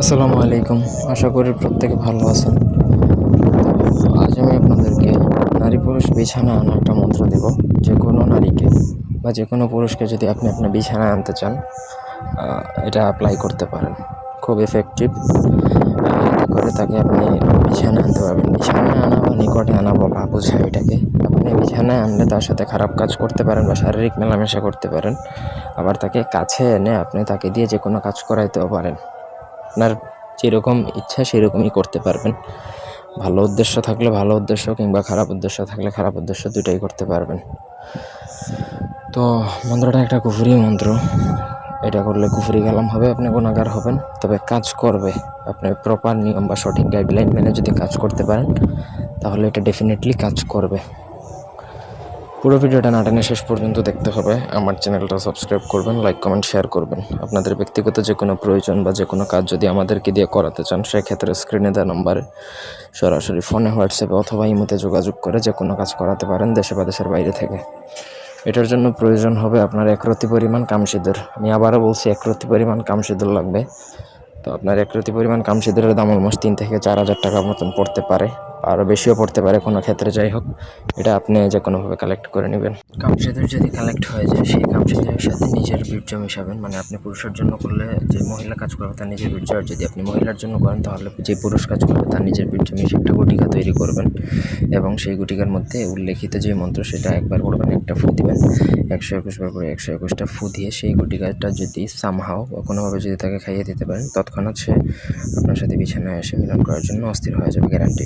আসসালামু আলাইকুম। আশা করি প্রত্যেকে ভালো আছেন। আজ আমি আপনাদেরকে নারী পুরুষ বিছানায় আনার একটা মন্ত্র দেব। যে কোনো নারীকে বা যে কোনো পুরুষকে যদি আপনি আপনার বিছানায় আনতে চান, এটা অ্যাপ্লাই করতে পারেন। খুব এফেক্টিভ। এতে করে তাকে আপনি বিছানায় আনতে পারবেন। বিছানায় আনা বা নিকটে আনা বলা বোঝায় এটাকে। আপনি বিছানায় আনলে তার সাথে খারাপ কাজ করতে পারেন বা শারীরিক মেলামেশা করতে পারেন। আবার তাকে কাছে এনে আপনি তাকে দিয়ে যে কোনো কাজ করাইতেও পারেন। আপনার যেরকম ইচ্ছা সেরকমই করতে পারবেন। ভালো উদ্দেশ্য থাকলে ভালো উদ্দেশ্য, কিংবা খারাপ উদ্দেশ্য থাকলে খারাপ উদ্দেশ্য, দুটাই করতে পারবেন। তো মন্ত্রটা একটা কুফরি মন্ত্র। এটা করলে কুফরি কালাম হবে, আপনি গুনাহগার হবেন। তবে কাজ করবে। আপনি প্রপার নিয়ম বা সঠিক গাইডলাইন মেনে যদি কাজ করতে পারেন, তাহলে এটা ডেফিনেটলি কাজ করবে। পুরো ভিডিওটা না টেনে শেষ পর্যন্ত দেখতে হবে। আমার চ্যানেলটা সাবস্ক্রাইব করবেন, লাইক কমেন্ট শেয়ার করবেন। আপনাদের ব্যক্তিগত যে কোনো প্রয়োজন বা যে কোনো কাজ যদি আমাদেরকে দিয়ে করাতে চান, সেক্ষেত্রে স্ক্রিনে দেওয়া নম্বরে সরাসরি ফোনে, হোয়াটসঅ্যাপে অথবা ইমোতে যোগাযোগ করে যে কোনো কাজ করাতে পারেন, দেশে বা দেশের বাইরে থেকে। এটার জন্য প্রয়োজন হবে আপনার 1 রতি পরিমাণ কামসিঁদুর। আমি আবারও বলছি, 1 রতি পরিমাণ কামসিঁদুর লাগবে। তো আপনার 1 রতি পরিমাণ কামসিঁদুরের দাম অলমোস্ট 3 থেকে 4 হাজার টাকা মতন পড়তে পারে, আরও বেশিও পড়তে পারে কোনো ক্ষেত্রে। যাই হোক, এটা আপনি যে কোনোভাবে কালেক্ট করে নেবেন। কামসিঁদুর যদি কালেক্ট হয়ে যায়, সেই কামসিঁদুরের সাথে নিজের বীর্য মিশাবেন। মানে আপনি পুরুষের জন্য করলে যে মহিলা কাজ করবে তার নিজের বীর্য, আর যদি আপনি মহিলার জন্য করেন তাহলে যে পুরুষ কাজ করবে তার নিজের বীর্য মিশিয়ে একটা গুটিকা তৈরি করবেন। এবং সেই গুটিকার মধ্যে উল্লেখিত যে মন্ত্র সেটা একবার পড়বেন, একটা ফু দিবেন। 121 বার করে 121টা ফু দিয়ে সেই গুটিকাটা যদি সামহাও বা কোনোভাবে যদি তাকে খাইয়ে দিতে পারেন, তৎক্ষণাৎ সে আপনার সাথে বিছানায় এসে মিলন করার জন্য অস্থির হয়ে যাবে, গ্যারান্টি।